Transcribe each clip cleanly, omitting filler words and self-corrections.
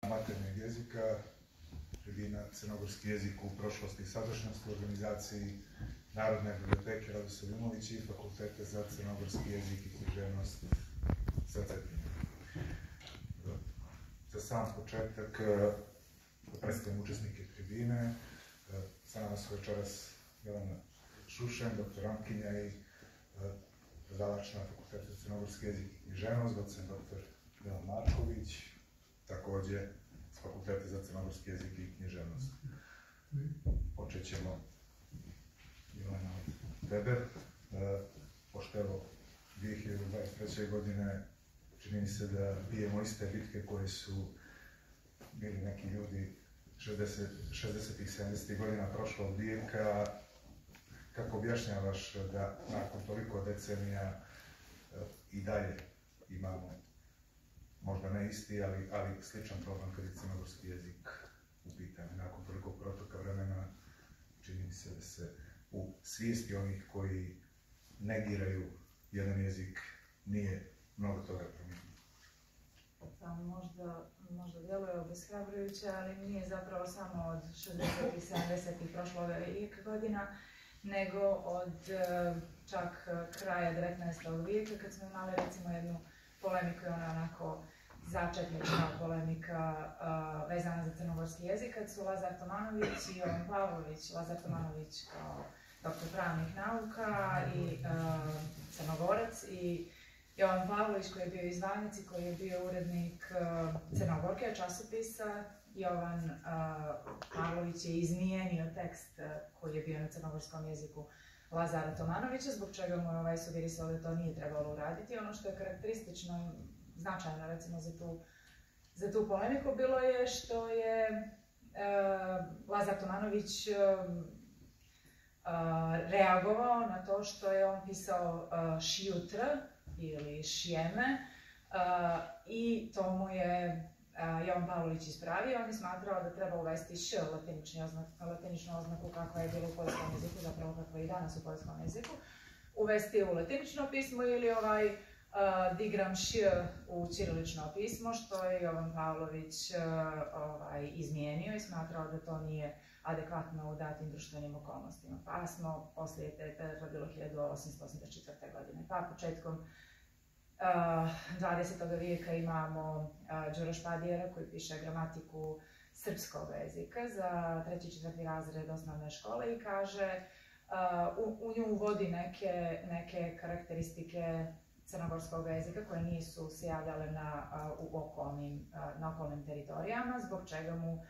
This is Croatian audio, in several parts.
maternjeg jezika, tribina crnogorski jezik u prošlosti i sadašnjosti u organizaciji Narodne biblioteke Radoslav Jumović i Fakultete za crnogorski jezik i književnost sa Cetinja. Za sam početak predstavljam učesnike tribine. Sa nama su večeras Jelena Šušen, doktorantkinja i predavač na Fakultetu za crnogorski jezik i književnost, docent dr. Milan Marković, također s Fakulteta za crnogorski jezik i književnost. Počet ćemo, Jelena, od tebe. Pošto evo 2023. godine čini mi se da bijemo iste bitke koje su bili neki ljudi 60-ih, 70-ih godina prošlog vijeka. Kako objašnjavaš da nakon toliko decenija i dalje imamo možda ne isti, ali sličan problem kad je crnogorski jezik u pitanju? Nakon toliko protoka vremena čini mi se da se u svijesti onih koji negiraju jedan jezik nije mnogo toga promijenilo. Možda djeluje obeshrabrujuće, ali nije zapravo samo od 60-ih, 70-ih prošlog godina, nego od čak kraja 19. vijeka, kad smo imali recimo jednu polemiku, ona onako začetnična polemika vezana za crnogorski jezik, kad su Lazar Tomanović i Jovan Pavlović, Lazar Tomanović kao doktor pravnih nauka i crnogorac, i Jovan Pavlović koji je bio iz Vanjici, koji je bio urednik Crnogorke časopisa. Jovan Pavlović je izmijenio tekst koji je bio na crnogorskom jeziku Lazara Tomanovića, zbog čega mu je sugerisao da to nije trebalo uraditi. Ono što je karakteristično, značajno recimo za tu polemiku, bilo je što je Lazar Tomanović reagovao na to što je on pisao šijutr ili šijeme, i to mu je Jovan Pavlović ispravio. On je smatrao da treba uvesti š, latiničnu oznaku kakva je bila u poljskom jeziku, zapravo kakva je i danas u poljskom jeziku, uvesti u latinično pismo ili digram š u ćirilično pismo, što je Jovan Pavlović izmijenio i smatrao da to nije adekvatno u datim društvenim okolnostima. Pa smo poslije to je bilo 1884. godine. Pa početkom 20. vijeka imamo Đuro Špadijera koji piše gramatiku srpskog jezika za 3. i 4. razred osnovne škole i kaže, u nju uvodi neke karakteristike crnogorskog jezika koje nisu se javljale na okolnim teritorijama, zbog čega mu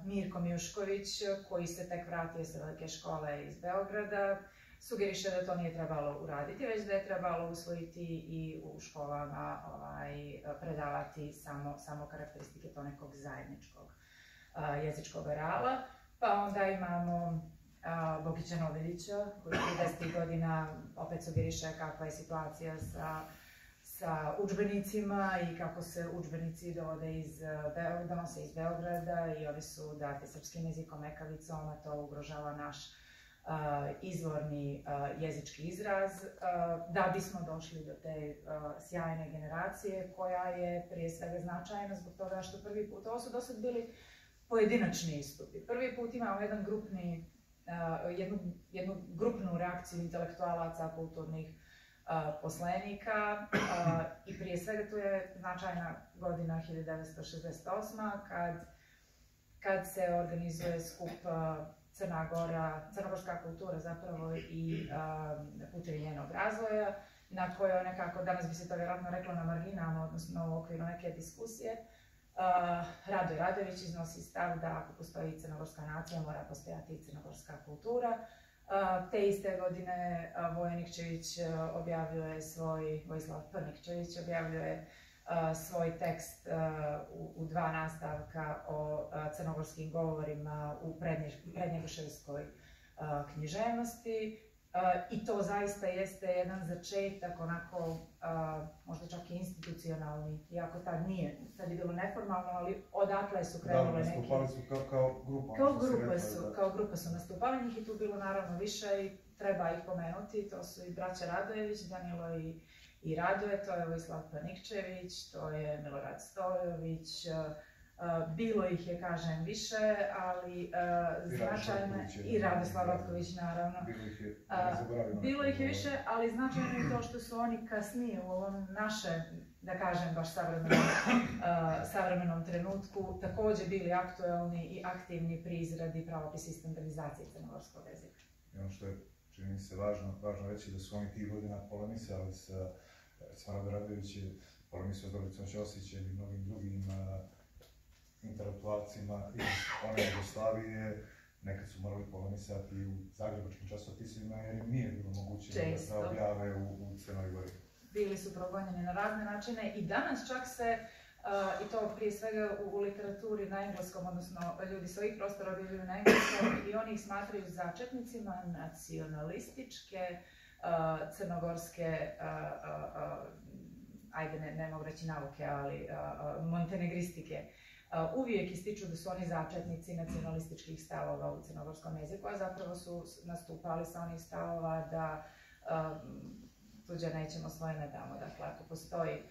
Mirko Mijušković, koji se tek vratio sa velike škole iz Beograda, sugeriše da to nije trebalo uraditi, već da je trebalo usvojiti i u školama predavati samo karakteristike to nekog zajedničkog jezičkog areala. Pa onda imamo Bogića Noveljića, koji 30. godina opet sugeriše kakva je situacija sa udžbenicima i kako se udžbenici donose iz Beograda i oni su dati srpskim jezikom, ekavicom, a to ugrožava naš izvorni jezički izraz, da bismo došli do te sjajne generacije koja je prije svega značajna zbog toga što prvi put, ovo su dosad bili pojedinačni istupi. Prvi put imamo jednu grupnu reakciju intelektualaca, kulturnih poslenika, i prije svega tu je značajna godina 1968. kad se organizuje skup crnogorska kultura zapravo i putevi njenog razvoja, na kojoj nekako, danas bi se to vjerojatno reklo na marginama, odnosno u okviru neke diskusije, Radoje Radojević iznosi stav da ako postoji crnogorska nacija, mora postojati i crnogorska kultura. Te iste godine Vojislav Prnikčević objavljuje svoj tekst u 2 nastavka o crnogorskim govorima u prednjegoševskoj književnosti. I to zaista jeste jedan začetak, onako, možda čak i institucionalni, iako tad nije, tad je bilo neformalno, ali odatle su krenule neki... Da, nastupali su kao grupa. Kao grupa su nastupali, njih je tu bilo naravno više i treba ih pomenuti, to su i braća Radojević, Danilo i Radoje, to je Vojislav Prnikčević, to je Milorad Stojović, Bilo ih je, kažem, više, ali značajno i Radoslav Ratković, naravno. Bilo ih je više, ali značajno je to što su oni kasnije u ovom našem, da kažem, baš savremenom trenutku također bili aktuelni i aktivni pri izradi pravopisa i standardizacije crnogorskog jezika. I ono što je, čini mi se, važno reći da su oni tih godina polemisali sa Rado Radojević je polemisao s Dobricom Ćosićem i mnogim drugim intelektualcima iz one Jugoslavije. Nekad su morali polemisati u zagrebačkim časopisima jer im nije bilo moguće da objave u Crnoj Gori. Bili su progonjeni na razne načine i danas čak se, i to prije svega u literaturi na engleskom, odnosno ljudi s ovih prostora objavljuju na engleskom i oni ih smatraju začetnicima nacionalističke, crnogorske, ajde ne mogu reći nauke, ali montenegristike. Uvijek ističu da su oni začetnici nacionalističkih stavova u crnogorskom jeziku, a zapravo su nastupali sa onih stavova da tuđe nećemo, svoje ne damo. Dakle, ako postoji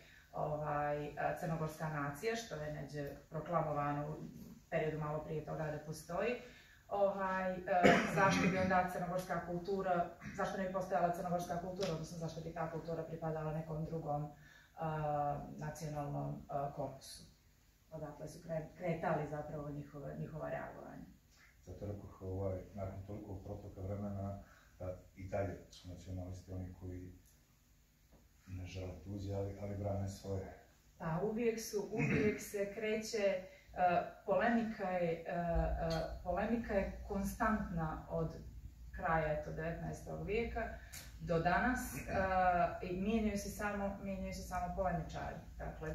crnogorska nacija, što je neđe proklamovano u periodu malo prije toga da postoji, zašto bi onda crnogorska kultura, zašto ne bi postojala crnogorska kultura, odnosno zašto bi ta kultura pripadala nekom drugom nacionalnom korpusu. Odakle su kretali zapravo njihova reagovanja. Zato rekoh, nakon toliko protoka vremena i dalje su nacionalisti oni koji ne žele tuđe, ali brane svoje. Da, uvijek se kreće, polemika je konstantna od kraja 19. vijeka do danas i mijenjaju se samo polemičari. Dakle,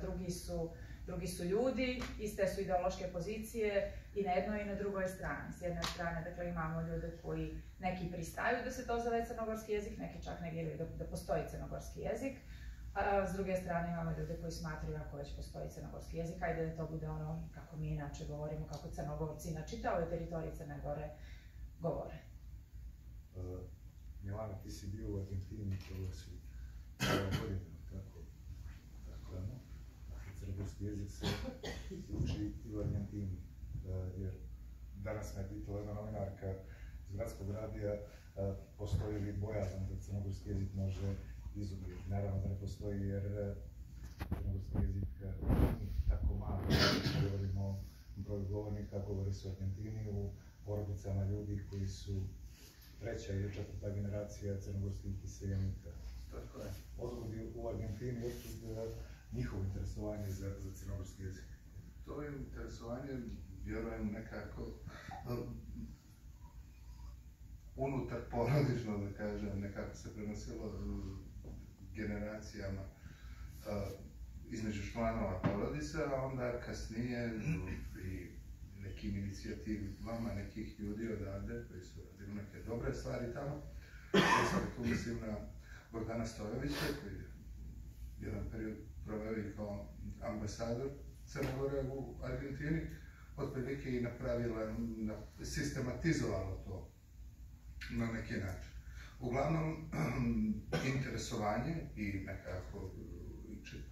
drugi su ljudi, iste su ideološke pozicije i na jednoj i na drugoj strani. S jedne strane, dakle, imamo ljude koji neki pristaju da se to zove crnogorski jezik, neki čak negiraju da postoji crnogorski jezik, a s druge strane imamo ljude koji smatraju ako već postoji crnogorski jezik, ajde da to bude ono kako mi inače govorimo, kako Crnogorci na čitavoj teritoriji Crne Gore govore. Milana, ti si bio u Argentini, to si godinu, tako? Dakle, crnogorski jezik se uči i u Argentini, jer danas me pitala jedna novinarka iz Gradskog radija, postoji li bojazan da crnogorski jezik može izumrijeti. Naravno da ne postoji jer crnogorski jezik nije tako malo. Govorimo o broju govornika, govori se u Argentini, u porodicama ljudi koji su treća ili četvrta generacija crnogorskih iseljenika. Tako je. Odkud u Argentini, odkud njihovo interesovanje za crnogorski jezik? To je interesovanje, vjerujem, nekako unutar porodično, da kažem, nekako se prenosilo generacijama između članova porodice, a onda kasnije i nekim inicijativama nekih ljudi odavde koji su radili neke dobre stvari tamo. Tu mislim na Bogdana Stojovića koji je jedan period proveo i kao ambasador Crne Gore u Argentini, otprilike i napravila, sistematizovalo to na neki način. Uglavnom, interesovanje i nekako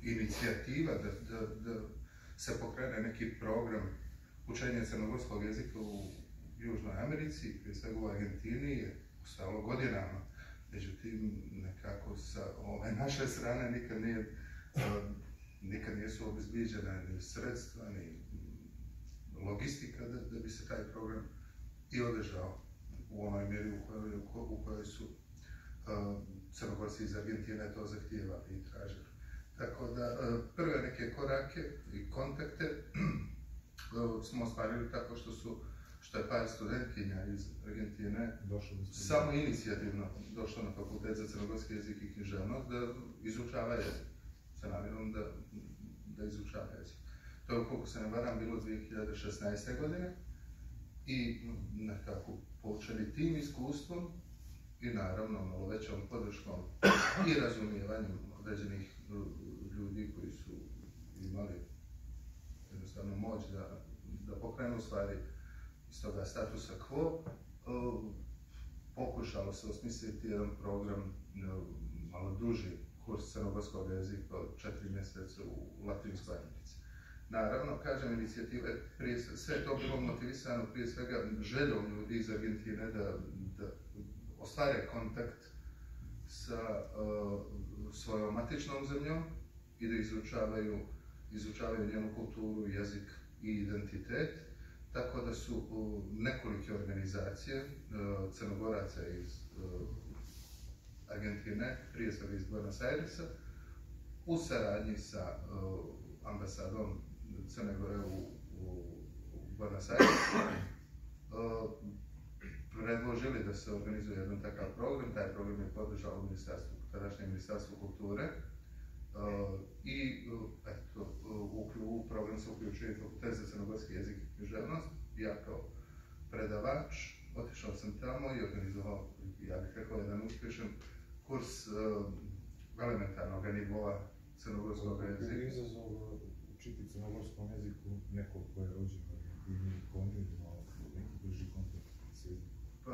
inicijativa da se pokrene neki program učenja crnogorskog jezika u Južnoj Americi, prije svega u Argentini, je postojalo godinama. Međutim, nekako sa ove naše strane nikad nisu obezbiđene ni sredstva, ni logistika da bi se taj program i održao u onoj mjeri u kojoj su Crnogorci iz Argentine to zahtijevali i tražili. Tako da prve neke korake i kontakte smo ostvarili tako što je par studentkinja iz Argentine samo inicijativno došlo na fakultet za crnogorski jezik i književnost da izučava jezik, sa namjerom da izučava jezik. To je, koliko se ne varam, bilo 2016. godine i nekako poučeni tim iskustvom i naravno malo većom podrškom i razumijevanjem određenih ljudi koji su imali jednostavno moć da pokrenu stvari iz toga statusa quo, pokušalo se osmisliti jedan program, malo duži kurs crnogorskog jezika od 4 mjeseca u Latinskoj Americi. Naravno, kažem, inicijative, sve je to bilo motivisano prije svega željom ljudi iz Argentine da ostvare kontakt sa svojom matičnom zemljom i da izučavaju njenu kulturu, jezik i identitet. Tako da su nekolike organizacije Crnogoraca iz Argentine, prije svega iz Buenos Airesa, u saradnji sa ambasadom Crne Gore u Buenos Airesu predložili da se organizuje jedan takav program. Taj program je podržalo tadašnje Ministarstvo kulture i u program se uključuje Fakultet za crnogorski jezik i književnost. Ja kao predavač otišao sam tamo i organizovao, ja bih rekao, jedan uspješan kurs elementarnog nivoa crnogorskog jezika. Je li izazov učiti crnogorskom jeziku nekog koji je rođen u Argentini i koji imao neki bliži kontakt s jezikom? Pa,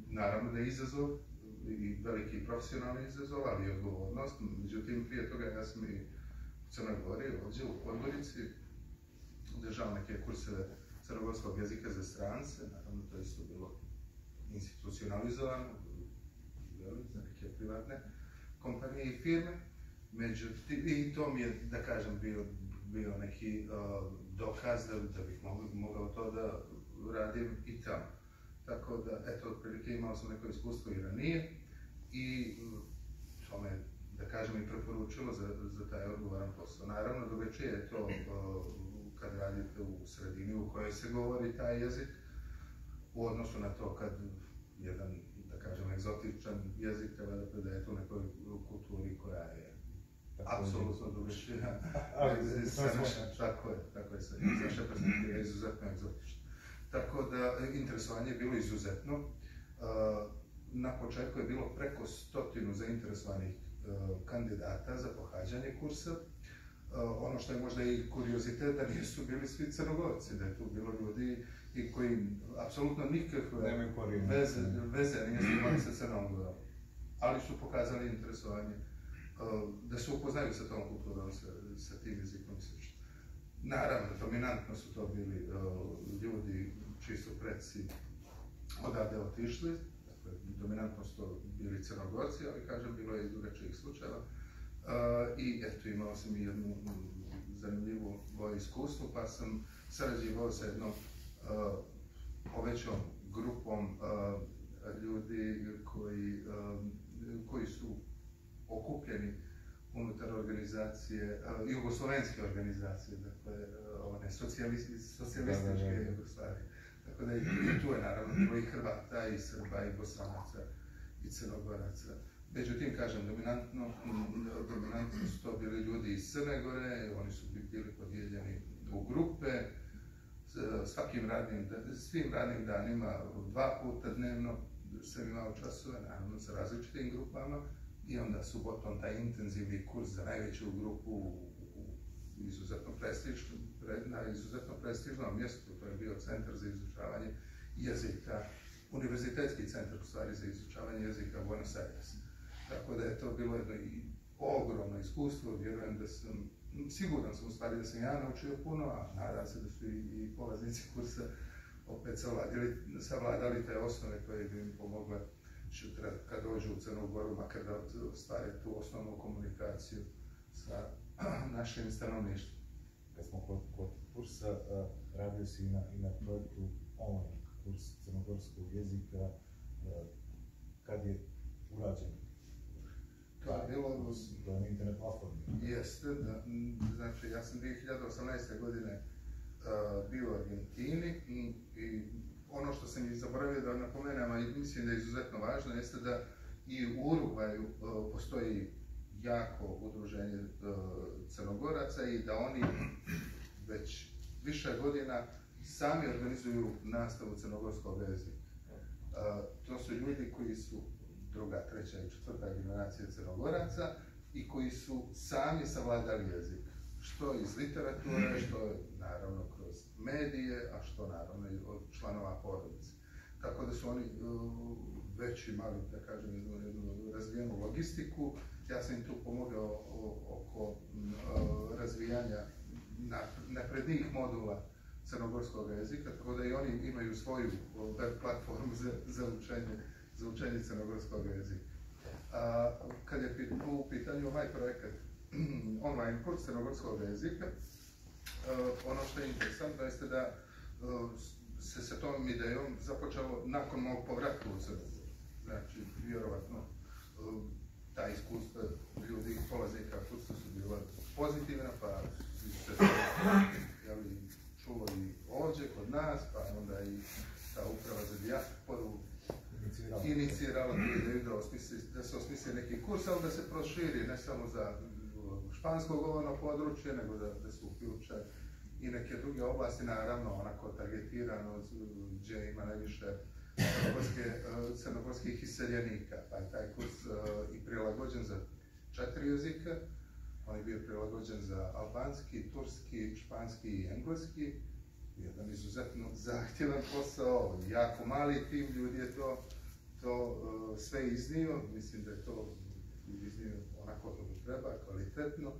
naravno da je izazov i veliki profesionalni izazov, ali i odgovornost. Međutim, prije toga ja sam i u Crnoj Gori, ovdje u Podgorici, držao neke kurseve crnogorskog jezika za strance. Naravno, to je isto bilo institucionalizovano za neke privatne kompanije i firme. Međutim, i to mi je, da kažem, bio neki dokaz da bih mogao to da radim i tamo. Tako da, eto, otprilike imao sam neko iskustvo i ranije i to me, da kažem, i preporučilo za taj odgovoran posao. Naravno, drugačije je to kad radite u sredini u kojoj se govori taj jezik, u odnosu na to kad jedan, da kažem, egzotičan jezik treba da predaje tu nekoj kulturi koja je apsolutno drugačija. Tako je, sa naše perspektive izuzetno egzotična. Tako da, interesovanje je bilo izuzetno. Na početku je bilo preko 100 zainteresovanih kandidata za pohađanje kursa. Ono što je možda i kuriozitet, da nisu bili svi Crnogorci, da je tu bilo ljudi i koji apsolutno nikakve veze nisu imali sa Crnom Gorom, ali su pokazali interesovanje da se upoznaju sa tom kulturom, sa tim jezikom i sl. Naravno, dominantno su to bili ljudi čiji su preci odavde otišli, dakle, dominantno su to bili Crnogorci, ali kažem, bilo je i drugačijih slučajeva. I eto, imao sam i jednu zanimljivu iskustvo, pa sam sarađivao sa jednom povećom grupom ljudi koji su okupljeni unutar organizacije, jugoslovenske organizacije, dakle, one socijalističke Jugoslavije. Tako da i tu je naravno bilo i Hrvata, i Srba, i Bosanaca, i Crnogoraca. Međutim, kažem, dominantno su to bili ljudi iz Crne Gore, oni su bili podijeljeni u grupe, svim radnim danima, 2 puta dnevno sam imao časove, naravno sa različitim grupama, i onda subotom taj intenzivni kurs za najveću grupu na izuzetno prestižnom mjestu, to je bio Centar za izučavanje jezika, univerzitetski centar u stvari za izučavanje jezika Buenos Aires. Tako da je to bilo jedno ogromno iskustvo, vjerujem da sam, siguran sam u stvari da sam ja naučio puno, a nadam se da su i polaznici kursa opet savladali te osnove koje bi im pomogle kad dođu u Crnu Goru, makar da ostvare tu osnovnu komunikaciju sa našim stanovništvom. Kad smo kod kursa, radio si i na projektu online kurs crnogorskog jezika, kad je urađen? To je bilo... To je na internet platformi. Jeste, znači ja sam 2018. godine bio u Argentini i ono što sam i zaboravio da napomenem, a mislim da je izuzetno važno, jeste da i u Urugvaju postoji jako udruženje Crnogoraca i da oni već više godina sami organizuju nastavu crnogorskog jezika. To su ljudi koji su druga, treća i četvrta generacija Crnogoraca i koji su sami savladali jezik. Što iz literature, što naravno kroz medije, a što naravno i od članova porodice. Tako da su oni već imali, da kažem, jednu razvijenu logistiku. Ja sam im tu pomogao oko razvijanja naprednijih modula crnogorskog jezika, tako da i oni imaju svoju web platformu za učenje crnogorskog jezika. Kad je u pitanju ovaj projekat online kurs crnogorskog jezika, ono što je interesantno jeste da se sa tom idejom započelo nakon mog povratka u Crnu Goru. Znači, vjerovatno, ta iskustva ljudi, polaznika kursa su bila pozitivna, pa se čulo i ovdje kod nas, pa onda i ta uprava za dijasporu inicirala tu ideju da se osmisli neki kurs, ali da se proširi ne samo za špansko govorno područje, nego da se uključe i neke druge oblasti, naravno onako targetirano gdje ima najviše crnogorskih iseljenika. Pa je taj kurs i prilagođen za 4 jezika. On je bio prilagođen za albanski, turski, španski i engleski. Jedan izuzetno zahtjevan posao, jako mali tim ljudi je to sve iznio. Mislim da je to iznio onako kako treba, kvalitetno.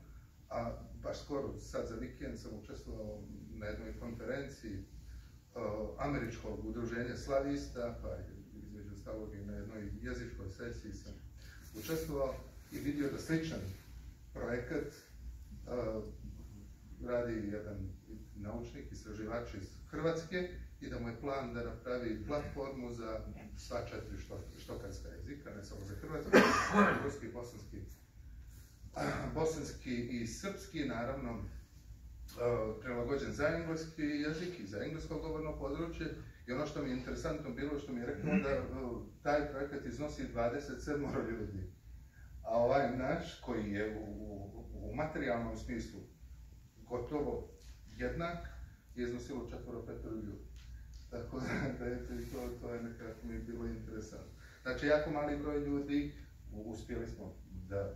A baš skoro, sad za vikend sam učestvovao na jednoj konferenciji američkog udruženja slavista, pa između ostalog i na jednoj jezičkoj sesiji sam učestvovao i vidio da sličan projekat radi jedan naučnik, istraživač iz Hrvatske i da mu je plan da napravi platformu za sva 4 štokatska jezika, ne samo za hrvatski, turski, bosanski i srpski, naravno prilagođen za engleski jezik i za englesko govorno područje. I ono što mi je interesantno bilo, što mi je rekao da taj projekat iznosi 27 ljudi. A ovaj naš, koji je u materijalnom smislu gotovo jednak, je iznosilo 4-5 ljudi. Tako da to je nekako mi bilo interesantno. Znači, jako mali broj ljudi, uspjeli smo da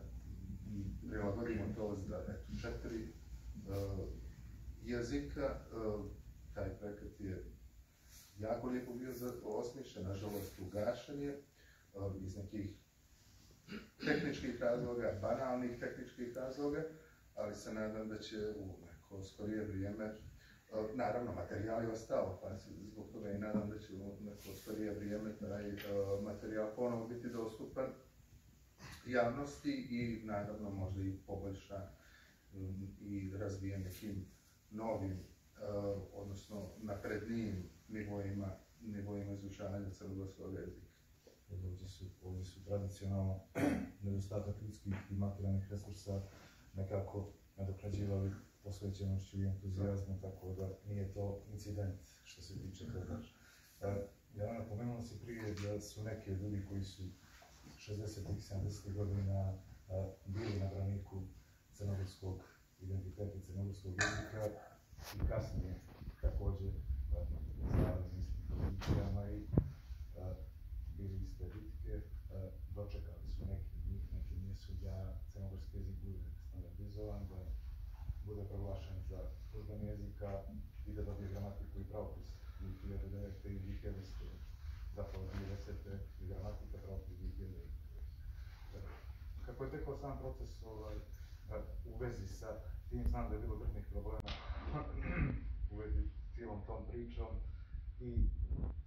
prilagodimo to za 4 jezika. Taj projekat je jako lijepo bio osmišljen, nažalost ugašen je iz nekih tehničkih razloga, banalnih tehničkih razloga, ali se nadam da će u neko skorije vrijeme, naravno materijal je ostao, pa se zbog toga i nadam da će u neko skorije vrijeme taj materijal ponovo biti dostupan javnosti i naravno možda i poboljšan i razvijen nekim novim, odnosno naprednijim nivoima izučavanja crnogorskog jezika. Ovdje su tradicionalno nedostatak ljudskih i materijalnih resursa nekako nadoknađivali posvećenošću i entuzijazmom, tako da nije to incident što se tiče toga. Ja napomenuo si prije da su neki ljudi koji su 60-ih, 70-ih godina bili na braniku crnogorskog identiteta i crnogorskog jezika i kasnije također znali s istim pozicijama i bili iste bitke, dočekali su neki od njih, neki nisu da crnogorski jezik bude standardizovan, da bude proglašen za službeni jezika i da dobije gramatiku i pravopis. 2009. i 2010. Zapravo 2010. i gramatika, pravopis 2009. Kako je tekao sam proces u vezi sa tim, znam da je bilo brojnih problema u vezi s cijelom tom pričom i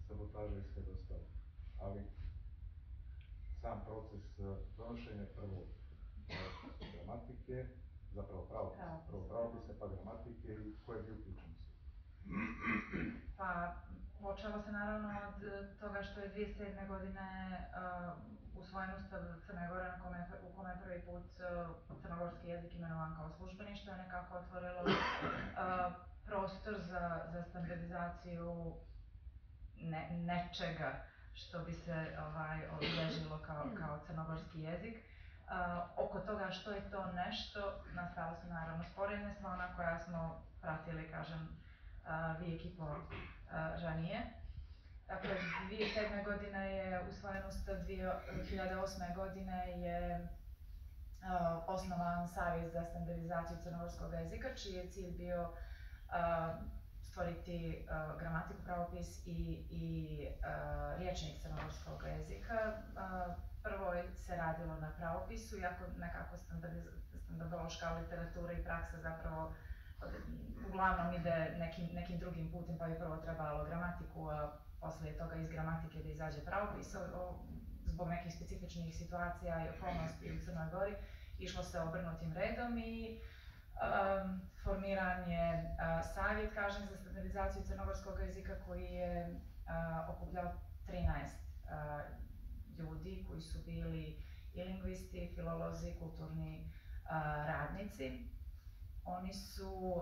sabotaža i sve dostalo. Ali sam proces donošenja prvo gramatike, zapravo pravopisa, pa gramatike i ko je bio uključen su? Pa, počelo se naravno od toga što je 2007. godine usvojen Ustav Crne Gore u kome je prvi put crnogorski jezik imenovan kao službeni, što je nekako otvorilo prostor za standardizaciju nečega što bi se obilježilo kao crnogorski jezik. Oko toga što je to nešto, nastala su naravno sporedne s ona koja smo pratili, kažem, vijek i pol ranije. Dakle, 2007. godine je usvojen Ustav, 2008. godine je osnovan Savjet za standardizaciju crnogorskog jezika, čiji je cilj bio stvoriti gramatiku, pravopis i rječnik crnogorskog jezika. Prvo se radilo na pravopisu, iako nekako standardološka literatura i praksa zapravo uglavnom ide nekim drugim putem, pa je prvo trebalo gramatiku, a poslije toga iz gramatike da izađe pravopis. Zbog nekih specifičnih situacija i okolnosti u Crnoj Gori išlo se obrnutim redom i formiran je savjet, kažem, za standardizaciju crnogorskog jezika koji je okupljao 13 ljudi koji su bili i lingvisti, filolozi, kulturni radnici. Oni su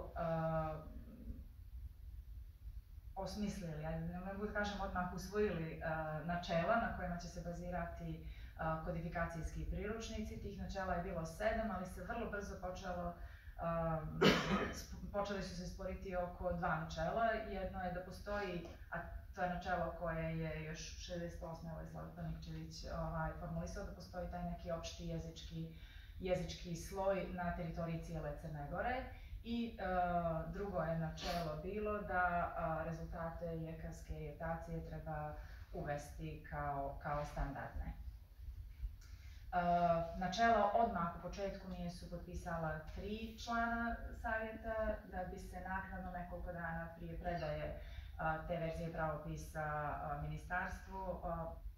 osmislili, ne mogu da kažem odmah usvojili načela na kojima će se bazirati kodifikacijski priručnici. Tih načela je bilo 7, ali se vrlo brzo počeli su se sporiti oko 2 načela. Jedno je da postoji, a to je načelo koje je još 68. Vojislav Panikčević formulisao, da postoji taj neki opšti jezički sloj na teritoriji cijele Crne Gore. I drugo je načelo bilo da rezultate ljekarske iotacije treba uvesti kao standardne. Načela odmah u početku nisu potpisala 3 člana savjeta, da bi se naknadno nekoliko dana prije predaje te verzije pravopisa ministarstvu,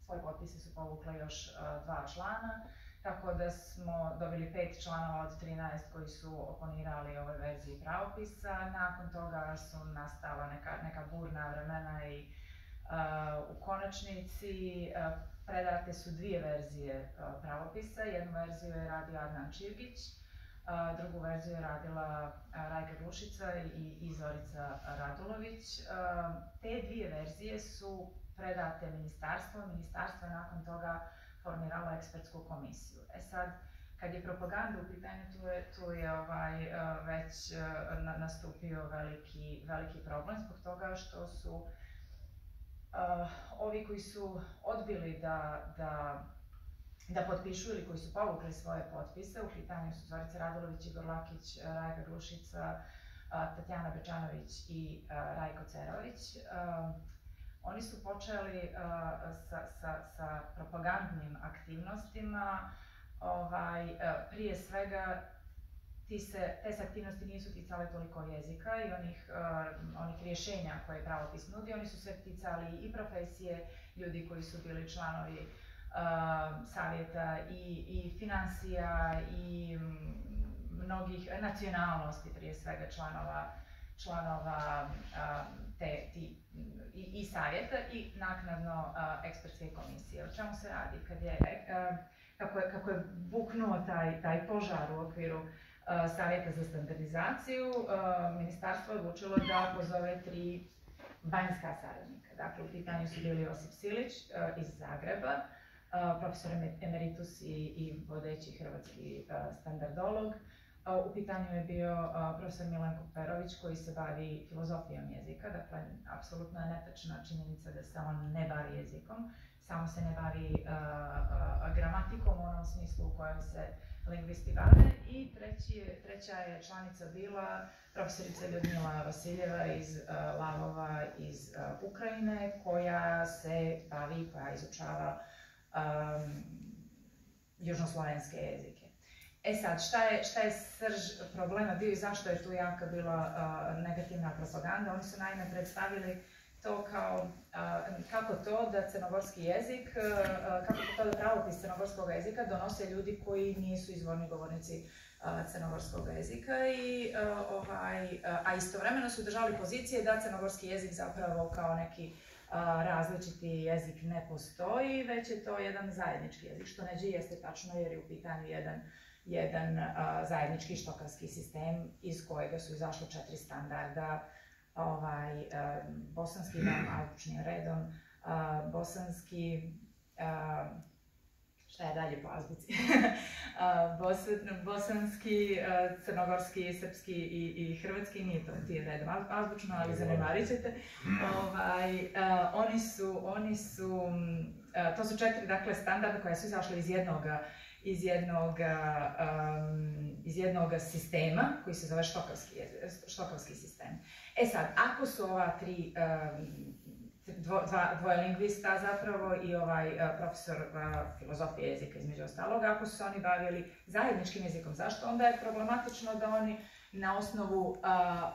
svoje potpise su povukle još 2 člana. Tako da smo dobili 5 članova od 13 koji su oponirali ovoj verziji pravopisa. Nakon toga su nastala neka burna vremena i u konačnici predate su 2 verzije pravopisa. Jednu verziju je radio Adnan Čirgić, drugu verziju je radila Rajka Glušica i Zorica Radulović. Te 2 verzije su predate ministarstvu. Ministarstvo je nakon toga formirala ekspertsku komisiju. Sad, kad je propaganda u pitanju, tu je već nastupio veliki problem zbog toga što su ovi koji su odbili da potpišu ili koji su povukli svoje potpise, u pitanju su Zorica Radulović, Igor Lakić, Rajka Glušica, Tatjana Bečanović i Rajko Cerović. Oni su počeli sa propagandnim aktivnostima. Prije svega, te se aktivnosti nisu ticale toliko jezika i onih rješenja koje pravopis nudi. Oni su se ticali i profesije, ljudi koji su bili članovi savjeta i financija i mnogih nacionalnosti, prije svega članova i savjeta i naknadno ekspertske komisije. O čemu se radi? Kako je buknuo taj požar u okviru savjeta za standardizaciju, ministarstvo je odlučilo da pozove 3 vanjska saradnika. Dakle, u pitanju su bili Josip Silić iz Zagreba, profesor emeritus i vodeći hrvatski standardolog. U pitanju je bio profesor Milenko Perović koji se bavi filozofijom jezika. Dakle, apsolutno je netačna činjenica da se on ne bavi jezikom, samo se ne bavi gramatikom u onom smislu u kojem se lingvisti bave. I treća je članica bila profesorica Ljudmila Vasiljeva iz Lavova iz Ukrajine, koja se bavi, koja izučava južnoslovenske jezike. Sad, šta je srž problema bio i zašto je tu jaka bila negativna propaganda? Oni su naime predstavili to kako to da crnogorski jezik, kako to da pravopis crnogorskog jezika donose ljudi koji nisu izvorni govornici crnogorskog jezika, a istovremeno su držali pozicije da crnogorski jezik zapravo kao neki različiti jezik ne postoji, već je to jedan zajednički jezik, što neđe jeste tačno jer je u pitanju jedan zajednički štokavski sistem iz kojega su izašlo 4 standarda, bosanski azbučnim redom, bosanski, šta je dalje po azbuci, bosanski, crnogorski, srpski i hrvatski, nije to ti redom azbučno, ali zanemarit ćete. To su 4 dakle standarda koja su izašle iz jednog sistema koji se zove štokavski sistem. Sad, ako su ova 3 dvoje lingvista zapravo i profesor filozofije jezika između ostalog, ako su se oni bavili zajedničkim jezikom, zašto onda je problematično da oni na osnovu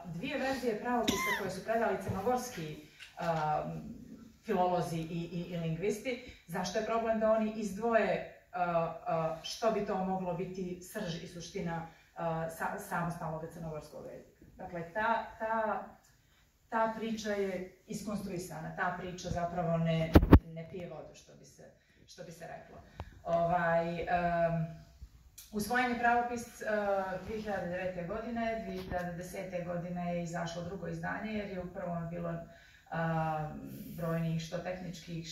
dvije verzije pravopisa koje su predali crnogorski filolozi i lingvisti. Zašto je problem da oni izdvoje što bi to moglo biti srž i suština samostalnog crnogorskog jezika? Dakle, ta priča je iskonstruisana, ta priča zapravo ne pije vodu, što bi se reklo. Usvojen je pravopis 2009. godine, 2010. godine je izašlo drugo izdanje jer je u prvom bilo brojnih što tehničkih,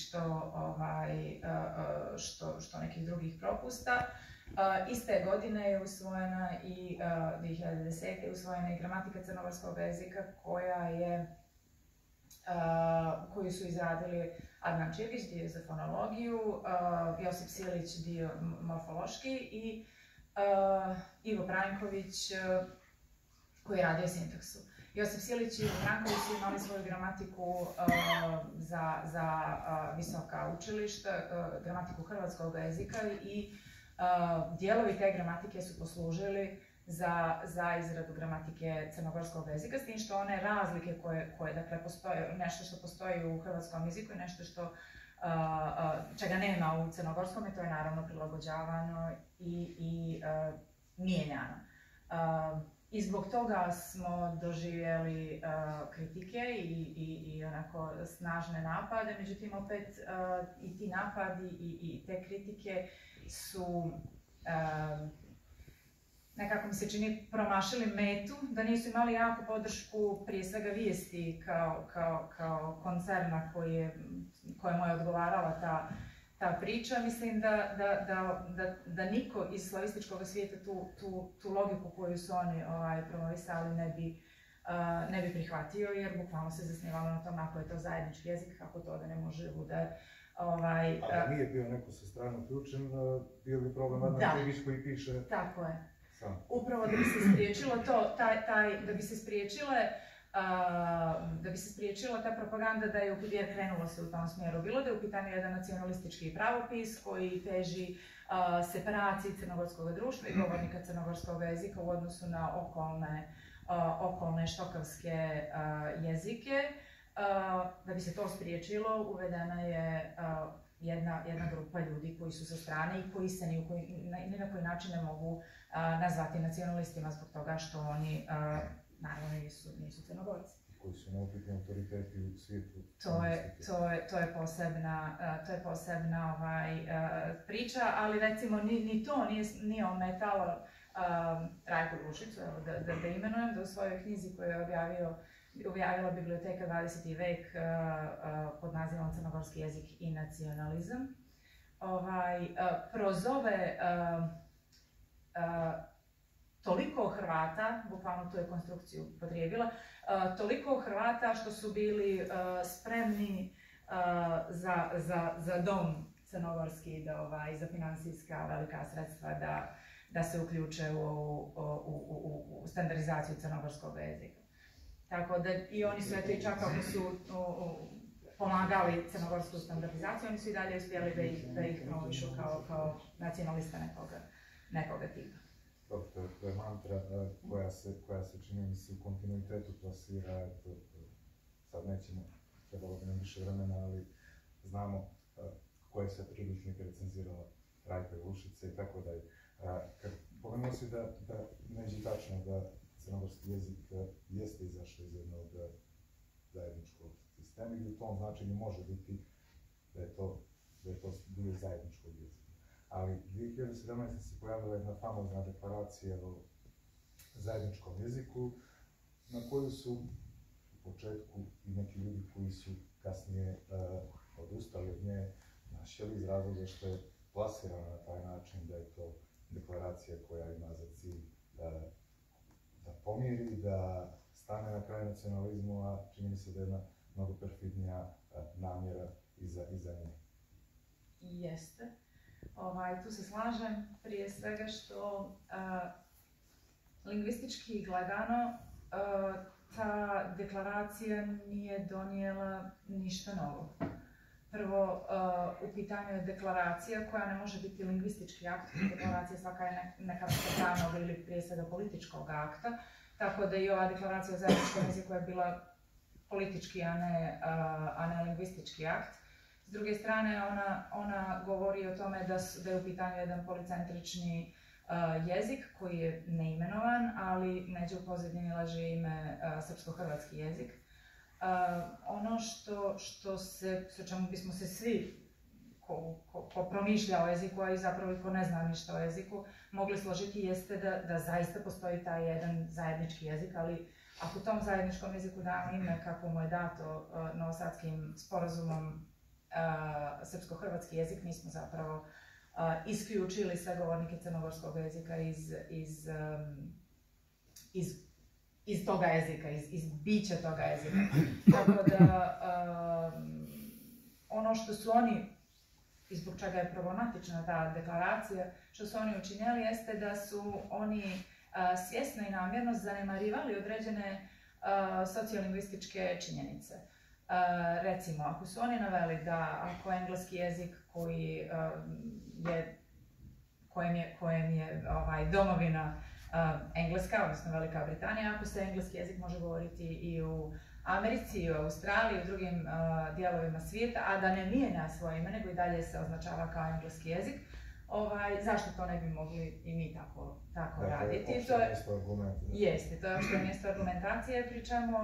što nekih drugih propusta. Iste godine je usvojena i 2010. je usvojena i gramatika crnogorskog jezika koju su izradili Adnan Čirgić, dio za fonologiju, Josip Silić, dio morfološki i Ivo Branjković koji je radio sintaksu. Josip Silić i Ivo Branjković su imali svoju gramatiku za visoka učilišta, gramatiku hrvatskog jezika i dijelovi te gramatike su poslužili za izradu gramatike crnogorskog jezika, s tim što one razlike koje dakle, postoje, nešto što postoji u hrvatskom jeziku i nešto čega nema u crnogorskom, to je naravno prilagođavano i mijenjano. I zbog toga smo doživjeli kritike i onako snažne napade, međutim opet i ti napadi i te kritike su nekako mi se čini promašili metu, da nisu imali jako podršku prije svega Vijesti kao koncerna kojemu je odgovarala ta priča. Mislim da niko iz slavističkog svijeta tu logiku koju su oni promovisali ne bi prihvatio, jer bukvalno se zasnivalo na tom ako je to zajednički jezik, kako to da ne može bude. Ali nije bio neko sa strane uključen, bio bi problem Adnan Čirgić koji piše... Tako je. Upravo da bi se spriječilo to, da bi se spriječila ta propaganda da je krenulo se u tom smjeru. Bilo da je u pitanju jedan nacionalistički pravopis koji teži separaciji crnogorskog društva i govornika crnogorskog jezika u odnosu na okolne štokavske jezike. Da bi se to spriječilo, uvedena je jedna grupa ljudi koji su sa strane i koji se ni na koji način ne mogu nazvati nacionalistima zbog toga što oni naravno nisu Crnogorci. Koji su neupitni autoriteti u svijetu. To je posebna priča, ali recimo ni to nije ometalo Rajku Rušicu, da imenujem, da u svojoj knjizi koju je objavila Biblioteka 20. vek pod nazivom Crnogorski jezik i nacionalizam, prozove toliko Hrvata, bukvalno tu je konstrukciju upotrijebila, toliko Hrvata što su bili spremni za dom crnogorski, za financijska velika sredstva da se uključe u standardizaciju crnogorskog jezika. Tako da i oni su, eto i čak ako su pomagali crnogorsku standardizaciju, oni su i dalje uspjeli da ih promovišu kao nacionalista nekoga tipa. Dobro, to je mantra koja se čini mi se u kontinuitetu plasira, sad nećemo, trebalo bi nam više vremena, ali znamo koje sve priručnike recenzirala Rajka Rušica i tako dalje. Pomenuo si da neđe tačno da crnogorski jezik jeste izašao iz jednog zajedničkog sistema i u tom značenju može biti da je to dio zajedničkog jezika. Ali 2017. se pojavila jedna famozna deklaracija o zajedničkom jeziku na koju su u početku i neki ljudi koji su kasnije odustali od nje našli iz razloga što je plasirana na taj način da je to deklaracija koja ima za cilj da pomiri, da stane na kraj nacionalizmu, a čini mi se da je jedna mnogo perfidnija namjera iza nje. Jeste. Tu se slažem prije svega što lingvistički gledano ta deklaracija nije donijela ništa novo. Prvo, u pitanju je deklaracija koja ne može biti lingvistički akt, deklaracija svaka je neka pravnog ili prije svega političkog akta, Tako da i ova deklaracija o zajedničkom jeziku je bila politički, a ne lingvistički akt. S druge strane, ona govori o tome da je u pitanju jedan policentrični jezik koji je neimenovan, ali neđe u pozadini leži ime srpsko-hrvatski jezik. Ono sa čemu bismo se svi ko promišlja o jeziku, a i zapravo i ko ne zna ništa o jeziku, mogli složiti jeste da zaista postoji taj jedan zajednički jezik, ali ako tom zajedničkom jeziku damo ime kako mu je dato Novosadskim sporazumom srpsko-hrvatski jezik, mi smo zapravo isključili sve govornike crnogorskog jezika iz toga jezika, iz bića toga jezika. Tako da ono što su oni, i zbog čega je problematična ta deklaracija, što su oni učinjeli jeste da su oni svjesno i namjerno zanemarivali određene sociolingvističke činjenice. Recimo, ako su oni naveli da ako engleski jezik kojem je domovina Engleska, odnosno Velika Britanija, ako se engleski jezik može govoriti i u Americi, i u Australiji, i u drugim dijelovima svijeta, a da ne mijenja svoje ime, nego i dalje se označava kao engleski jezik, zašto to ne bi mogli i mi tako raditi? To je opšte mjesto argumenta. Jeste, to je opšte mjesto argumentacije, pri čemu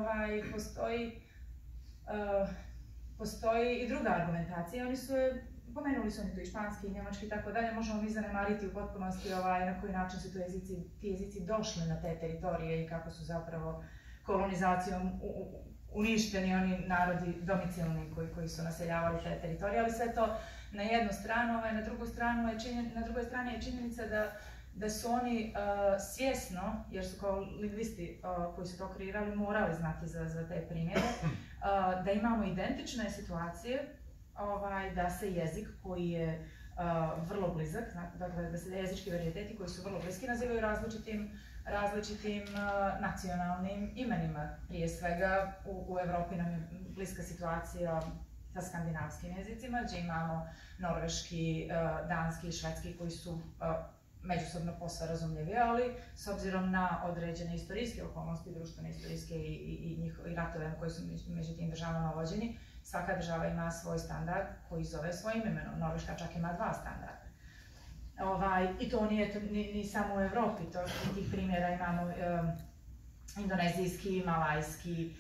postoji i druga argumentacija. Pomenuli su oni tu i španski i njemački i tako dalje, možemo mi zanemariti u potpunosti na koji način su ti jezici došli na te teritorije i kako su zapravo kolonizacijom uništeni oni narodi domicilni koji su naseljavali te teritorije, ali sve to na jednu stranu, na drugoj strani je činjenica da su oni svjesno, jer su kao lingvisti koji su to kreirali morali znati za te primjere, da imamo identične situacije, da se jezik koji je vrlo blizak, dakle da se jezički varijeteti koji su vrlo bliski nazivaju različitim nacionalnim imenima. Prije svega u Evropi nam je bliska situacija sa skandinavskim jezicima, gdje imamo norveški, danski i švedski koji su međusobno posve razumljivi, ali s obzirom na određene istorijske okolnosti, društvene, istorijske i ratove koji su među tim državama vođeni, svaka država ima svoj standard koji zove svojim imenom. Norveška čak ima 2 standarda. I to nije ni samo u Evropi, tih primjera imamo indonezijski, malajski,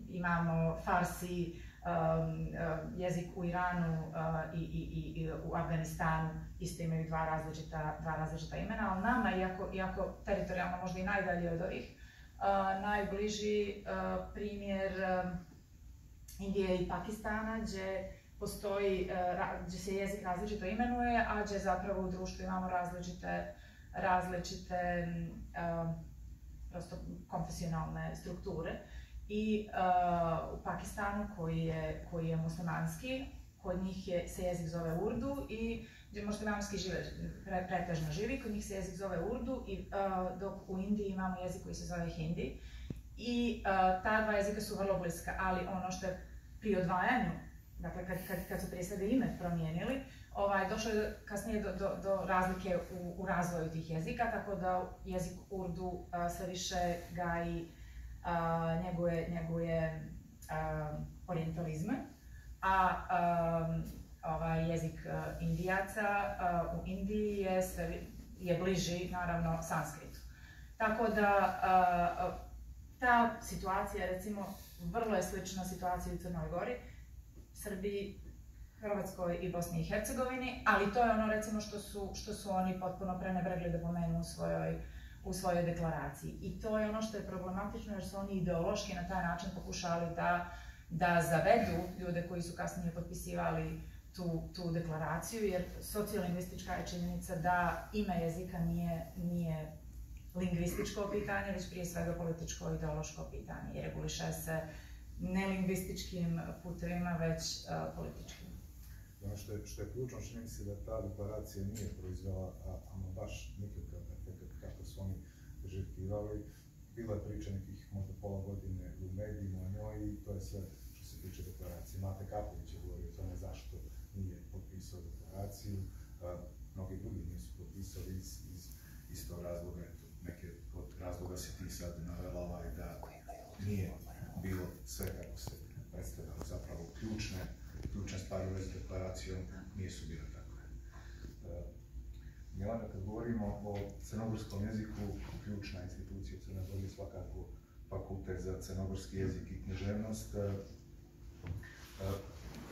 imamo farsi, jezik u Iranu i u Afganistanu isto imaju dva različita imena, ali nama, iako teritorijalno možda i najdalje od ovih, najbliži primjer Indije i Pakistana, gdje se jezik različito imenuje, a gdje zapravo u društvu imamo različite prosto konfesionalne strukture. I u Pakistanu, koji je muslimanski, kod njih se jezik zove Urdu i gdje muslimanski pretežno živi, kod njih se jezik zove Urdu, dok u Indiji imamo jezik koji se zove Hindi. I ta dva jezika su vrlo bliska, ali ono što je pri odvajanju, dakle kad su prije svega ime promijenili, došlo je kasnije do razlike u razvoju tih jezika, tako da jezik Urdu sve više gaji njeguje orijentalizme, a jezik Indijaca u Indiji je bliži, naravno, sanskritu. Tako da ta situacija, recimo, vrlo je slična situaciji u Crnoj Gori, Srbiji, Hrvatskoj i Bosni i Hercegovini, ali to je ono, recimo, što su oni potpuno prenebregli da pomenu u svojoj deklaraciji. I to je ono što je problematično, jer su oni ideološki na taj način pokušali da zavedu ljude koji su kasnije potpisivali tu deklaraciju, jer sociolingvistička je činjenica da ime jezika nije lingvističko pitanje, već prije svega političko-ideološko pitanje i reguliše se ne lingvističkim putevima, već političkim. Ono što je ključno, čini se da ta deklaracija nije proizvela ama baš nikakav efekt kako su oni priželjkivali. Bila je priča nekih možda pola godine u medijima o njoj i to je sve što se tiče deklaracije. Mate Kapović je govorio o tome zašto nije potpisao deklaraciju, mnogi drugi nisu potpisali iz tog razloga. Neke od koje si ti sad navela, da nije bilo sve kako se predstavljalo, zapravo ključne stvari u vezi s deklaracijom nisu bile takve. Milana, kad govorimo o crnogorskom jeziku, ključna institucija u Crnoj Gori je svakako Fakultet za crnogorski jezik i književnost.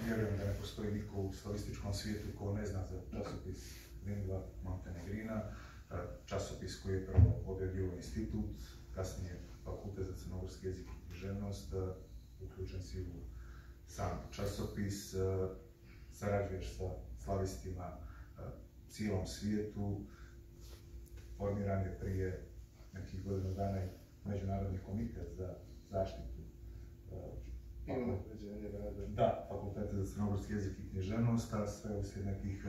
Vjerujem da ne postoji niko u slavističkom svijetu ko ne zna za časopis Lingua Montenegrina, časopis koji je prvo objavio institut, kasnije Fakultet za crnogorski jezik i književnost, uključen si u sam časopis, sarađuješ sa slavistima cijelom svijetu, formiran je prije nekih godina dana i Međunarodni komitet za zaštitu Fakulteta za crnogorski jezik i književnost, a sve uslijed nekih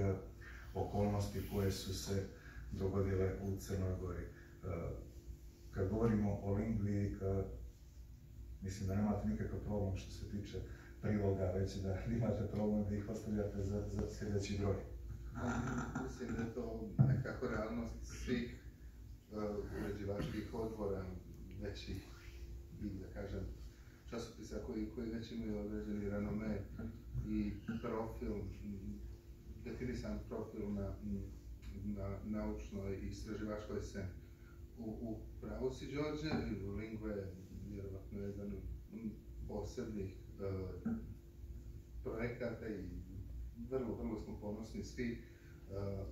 okolnosti koje su se dogodile u Crnoj Gori. Kad govorimo o Lingvi, mislim da nemate nikakav problem što se tiče priloga, već da imate problem da ih ostavljate za sljedeći broj. Mislim da je to nekako realnost svih uređivačkih odbora, većih, da kažem, časopisa koji već imaju određeni renome i profil, definisan profil na naučnoj i istraživačkoj sceni. U pravu si, Đorđe, Lingva je vjerovatno jedan posebnih projekata i vrlo smo ponosni svi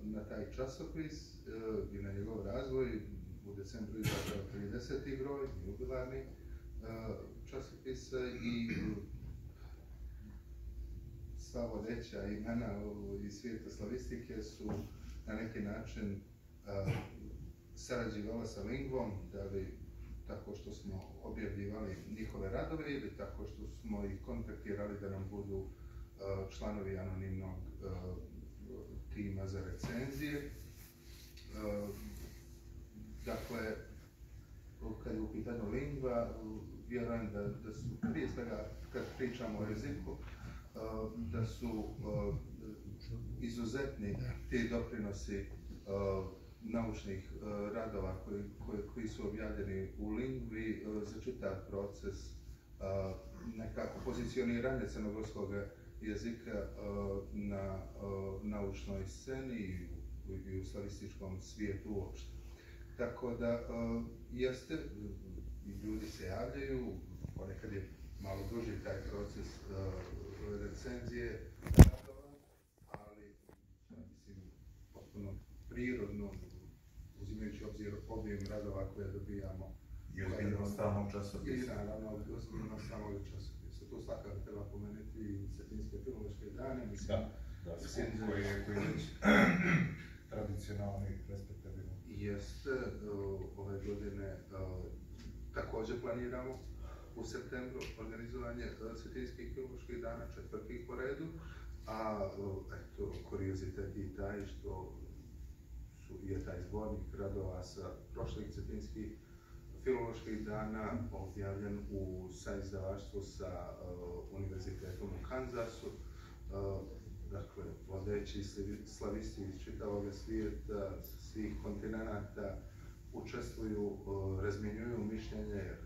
na taj časopis i na njegov razvoj. U decembru izašao 30. broj, jubilarni časopisa i sva vodeća imena iz svijeta slavistike su na neki način sarađivala sa Lingvom, da li tako što smo objavljivali njihove radove ili tako što smo ih kontaktirali da nam budu članovi anonimnog tima za recenzije. Dakle, kad je u pitanju Lingva, vjerujem da su prije svega, kad pričamo o jeziku, da su izuzetni ti doprinosi naučnih radova koji su objavljeni u Lingvi za čitav proces nekako pozicioniranja crnogorskog jezika na naučnoj sceni i u slavističkom svijetu uopšte. Tako da jeste, ljudi se javljaju, ponekad je malo duži taj proces recenzije, ali mislim potpuno prirodno, uzimajući obzir obim radova koje dobijamo. I ozbiljnost samog časopisa. I naravno, ozbiljnost samog časopisa. Tu svakako treba pomenuti i Cetinske filološke dane, mislim. Da, koji je već tradicionalni i respektabilni. Jeste, ove godine također planiramo u septembru organizovanje Cetinskih filoloških dana, 4. po redu, a eto, kuriozitet i taj što je taj zbornik radova sa prošlih Cetinskih filoloških dana objavljen u saizdavaštvu sa Univerzitetom u Kanzasu. Dakle, vodeći slavisti iz čitavog svijeta, svih kontinenata učestvuju, razmjenjuju mišljenje, jer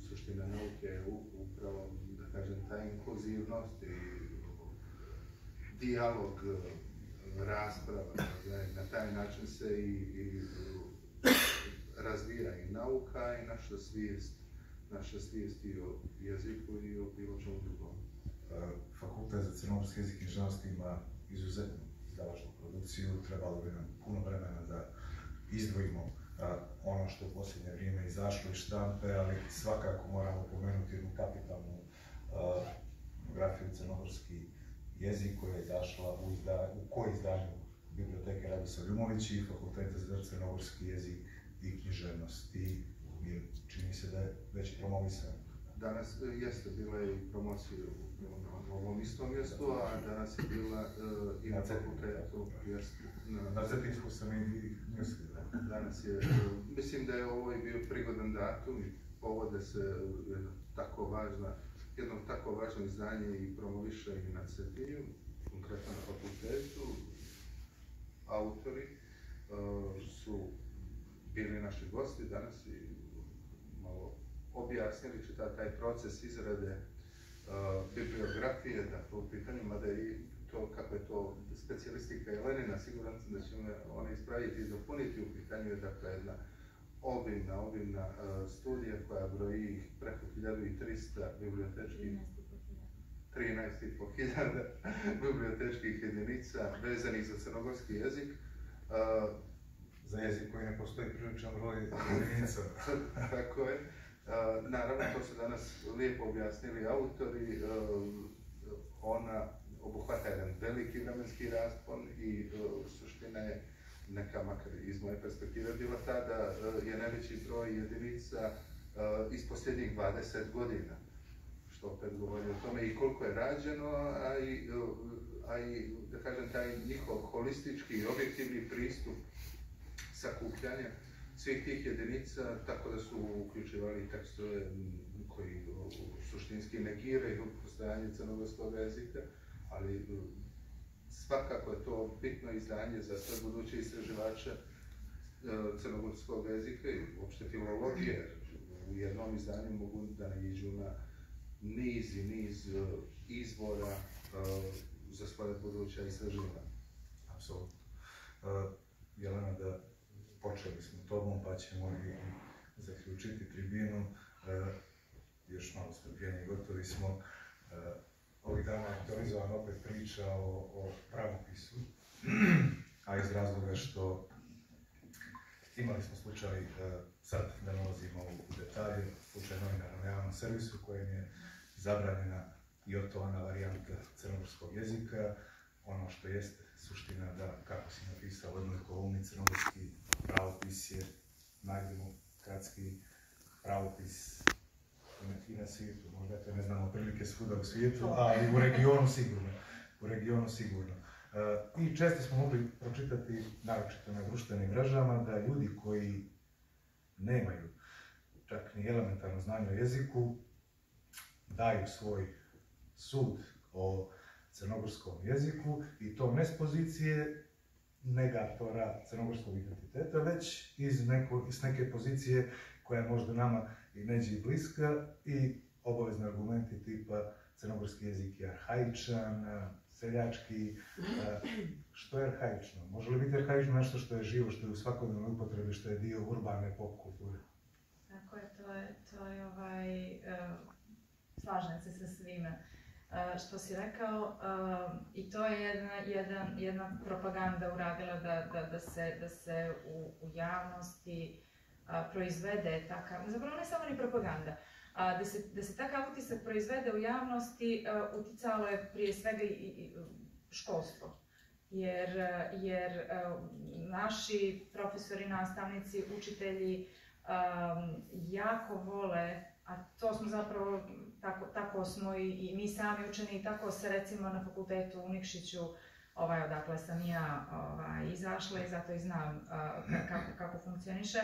suština nauke je upravo, da kažem, ta inkluzivnost i dijalog, rasprava. Na taj način se i razvija i nauka i naša svijest i o jeziku i o bilo čemu drugom. Fakultet za crnogorski jezik i književnost ima izuzetnu izdavačku produkciju, trebalo bi nam puno vremena da izdvojimo ono što u posljednje vrijeme izašlo iz štampe, ali svakako moramo pomenuti jednu kapitalnu monografiju crnogorski jezik koja je izašla u koizdanju biblioteke Radosa Ljumović i Fakulteta za crnogorski jezik i književnost. I čini se da je već promovisan. Danas jeste bila i promocija u ovom istom mjestu, a danas je bila i na fakultetu. Na Cetinsku sam i mislio. Danas je, mislim da je ovo bio prigodan datum i povode se jedno tako važno izdanje i promoviše i na Cetinju, konkretno na fakultetu. Autori su bili naši gosti danas i malo objasnili taj proces izrade bibliografije, dakle u pitanju, mada i to kako je to specijalistika Jelenina, siguran sam da će ona ispraviti i dopuniti. U pitanju je dakle jedna obimna studija koja broji preko 1300 bibliotečkih 13.500 bibliotečkih jedinica vezanih za crnogorski jezik. Za jezik koji ne postoji priličan broj jedinica. Tako je. Naravno, to su danas lijepo objasnili autori. Ona obuhvata jedan veliki vremenski raspon i suština je, neka makar iz moje perspektive bila ta da je najveći broj jedinica iz posljednjih 20 godina. Što opet govori o tome i koliko je rađeno, a i da kažem taj njihov holistički i objektivni pristup sakupljanja svih tih jedinica, tako da su uključivali tekstove koji suštinski negiraju postojanje crnogorskog jezika, ali svakako je to bitno izdanje za sve buduće istraživače crnogorskog jezika i uopšte filologije. U jednom izdanju mogu da naiđu na niz izvora za svoje buduća istraživanja. Apsolutno. Jelena, da počeli smo tobom, pa ćemo i zaključiti tribinu. Još malo strpljenja, gotovi smo. Ovih dana je aktualizovana opet priča o pravopisu, a iz razloga što imali smo slučaj, sad da nalazimo u detalje, slučaj novinara na javnom servisu kojem je zabranjena i otovana varijanta crnogorskog jezika. Ono što jeste suština da, kako si napisao u jednoj kolumni, crnogorski pravopis je najdemokratski pravopis i na svijetu, možda to ne znamo prilike svuda u svijetu, ali u regionu sigurno. I često smo mogli pročitati, naročito na društvenim mrežama, da ljudi koji nemaju čak ni elementarno znanje o jeziku, daju svoj sud o crnogorskom jeziku i to ne s pozicije negatora crnogorskog identiteta, već iz neke pozicije koja je možda nama i neđe i bliska i obavezni argumenti tipa crnogorski jezik je arhaičan, seljački. Što je arhaično? Može li biti arhaično nešto što je živo, što je u svakodnevnoj upotrebi, što je dio urbane pop kulture? Tako je, to je slažem se sa svime što si rekao, i to je jedna propaganda uradila da se u javnosti proizvede takav, zapravo ne samo ni propaganda, da se takav utisak proizvede u javnosti, uticalo je prije svega i školstvo. Jer naši profesori, nastavnici, učitelji jako vole, a to smo zapravo, tako smo i mi sami učeni, i tako se recimo na fakultetu u Nikšiću, odakle sam ja izašla i zato i znam kako funkcioniše.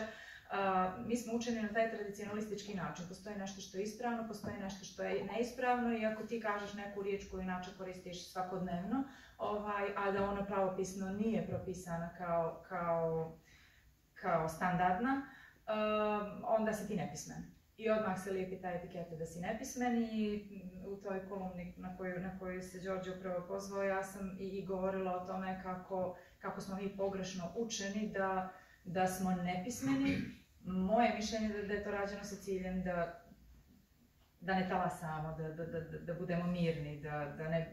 Mi smo učeni na taj tradicionalistički način. Postoji nešto što je ispravno, postoji nešto što je neispravno i ako ti kažeš neku riječ koju inače koristiš svakodnevno, a da ona pravopisno nije propisana kao standardna, onda si ti nepismen. I odmah se lijepi ta etiketa da si nepismen i u toj kolumni na koju se Đorđe upravo pozvao, ja sam i govorila o tome kako smo mi pogrešno učeni da smo nepismeni. Moje mišljenje je da je to rađeno sa ciljem da ne talasamo, da budemo mirni,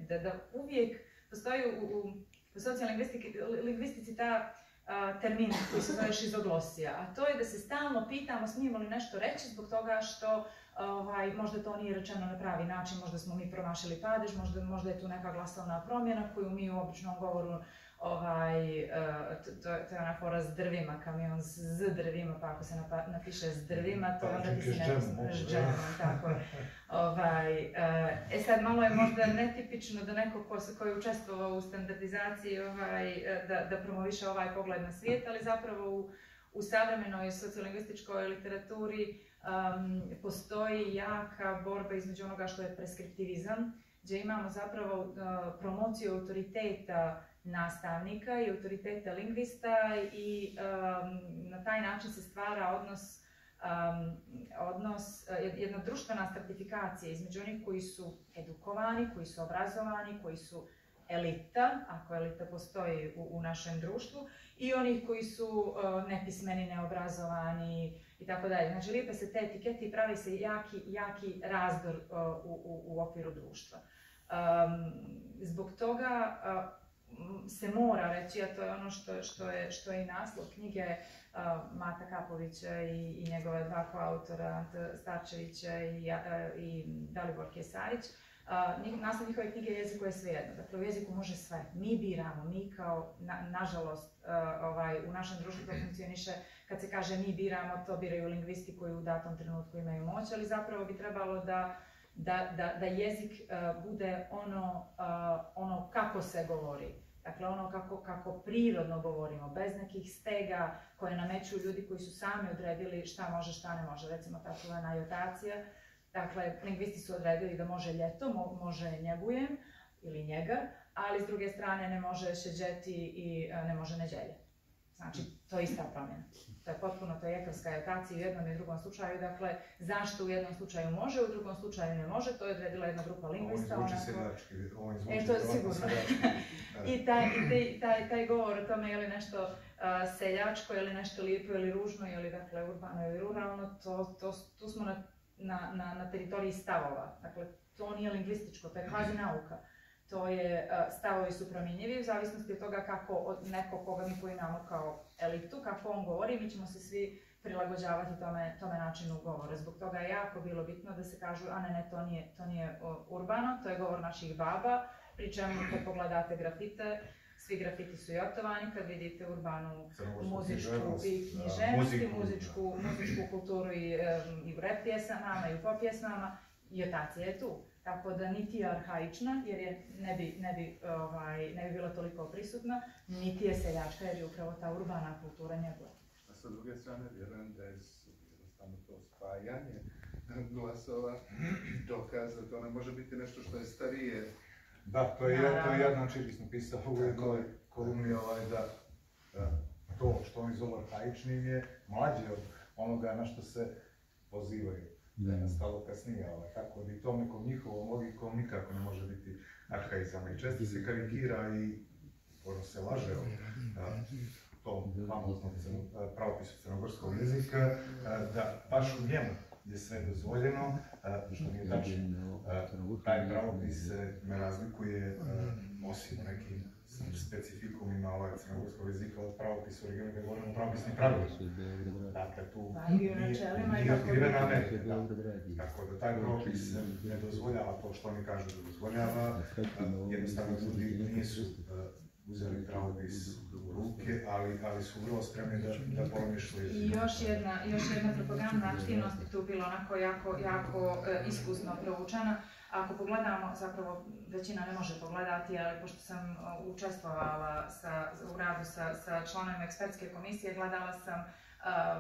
da uvijek postoji u socijalnoj lingvistici ta termin koji se zove šizoglosija, a to je da se stalno pitamo smijemo li nešto reći zbog toga što možda to nije rečeno na pravi način, možda smo mi promašili padež, možda je tu neka glasovna promjena koju mi u običnom govoru, to je ona fora s drvima, kamion z drvima, pa ako se napiše s drvima, to onda ti se s džemom, tako. Sad malo je možda netipično da neko ko je učestvovao u standardizaciji da promoviše ovaj pogled na svijet, ali zapravo u savremenoj sociolingvističkoj literaturi postoji jaka borba između onoga što je preskriptivizam, gdje imamo zapravo promociju autoriteta nastavnika i autoriteta lingvista i na taj način se stvara odnos jedna društvena stratifikacija između onih koji su edukovani, koji su obrazovani, koji su elita, ako elita postoji u našem društvu, i onih koji su nepismeni, neobrazovani i tako dalje. Znači, lijepe se te etikete i pravi se jaki razdor u okviru društva. Zbog toga se mora reći, a to je ono što je i naslov knjige Mata Kapovića i njegove dva koautora, Ante Starčevića i Dalibor Kesarić. Naslov njihove knjige je Jeziku je svejedno. Dakle, u jeziku može sve. Mi biramo, mi kao, nažalost, u našem društvu to funkcioniše, kad se kaže mi biramo, to biraju lingvisti koji u datom trenutku imaju moć, ali zapravo bi trebalo da jezik bude ono kako se govori. Dakle, ono kako prirodno govorimo, bez nekih stega koje nameću ljudi koji su sami odredili šta može, šta ne može. Recimo, ta čuvena jotacija. Dakle, lingvisti su odredili da može ljeto, može njegujem ili njegar, ali s druge strane ne može šeđeti i ne može neđelje. Znači, to je ista promjena. To je potpuno, to je ekavska jotacija u jednom i drugom slučaju. Dakle, zašto u jednom slučaju može, u drugom slučaju ne može, to je odredila jedna grupa lingvista. Ovo zvuči seljački, ovo zvuči to je sigurno. I taj govor o tome je li nešto seljačko, je li nešto lijepo ili ružno, je li dakle urbano ili ruralno, tu smo na teritoriji stavova. Dakle, to nije lingvističko, to je kvazi nauka. To je, stavovi su promjenjivi u zavisnosti od toga kako neko koga mi poimamo kao elitu, kako on govori, mi ćemo se svi prilagođavati tome načinu govora. Zbog toga je jako bilo bitno da se kažu, a ne, to nije urbano, to je govor naših baba, pri čemu kad pogledate grafite, svi grafiti su jotovani, kad vidite urbanu muzičku i književnost i muzičku kulturu i u rap pjesmama i u pop pjesmama, jotacija je tu. Tako da niti je arhaična, jer ne bi bila toliko prisutna, niti je seljačka, jer je upravo ta urbana kultura njegova. A sa druge strane, vjerujem da je jednostavno to spajanje glasova, dokaz da to ne može biti nešto što je starije. Da, to je jedna čiri smo pisali u jednoj kolumni, da to što oni zovu arhaičnim je mlađe od onoga na što se pozivaju. Da je nastalo kasnije, tako da i tom nekom njihovom logikom nikako ne može biti arhaizama. I često se karikira i možda se laže o tom famoznom pravopisu crnogorskog jezika, da baš u njemu je sve dozvoljeno, što nije tačno. Taj pravopis se ne razlikuje, osim nekim specifikumima crnogorskog jezika od pravopisa u regionu, kada govorimo o pravopisnim pravilima. Dakle, tu nije otkrivena Amerika. Tako da taj pravopis ne dozvoljava to što oni kažu da dozvoljava. Jednostavno ljudi nisu uzeli pravopis u ruke, ali su vrlo spremni da pomišljaju. I još jedna propagandna aktivnost je tu bila onako jako iskusno provučena. Ako pogledamo, zapravo većina ne može pogledati, ali pošto sam učestvovala u radu sa članovima ekspertske komisije, gledala sam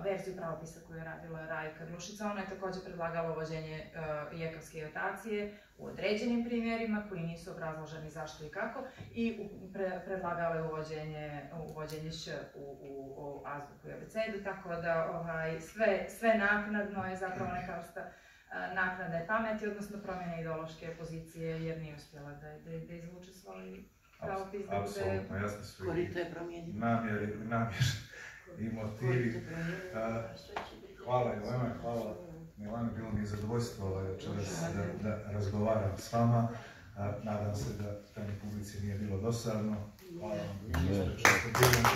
verziju pravopisa koju je radila Rajka Glušica. Ona je također predlagala uvođenje jekavske jotacije u određenim primjerima koji nisu obrazloženi zašto i kako, i predlagala je uvođenje š u azbuku i abecedu, tako da sve naknadno je zapravo neka vrsta naknade pameti, odnosno promjene ideološke pozicije, jer nije uspjela da izvuče svoj pravopis da bude... Apsolutno, jasno su i namjeri i motivi. Hvala Jelena, hvala Milana, bilo mi je zadovoljstvo večeras da razgovaram s vama. Nadam se da tamo publici nije bilo dosadno. Hvala vam što ste bili na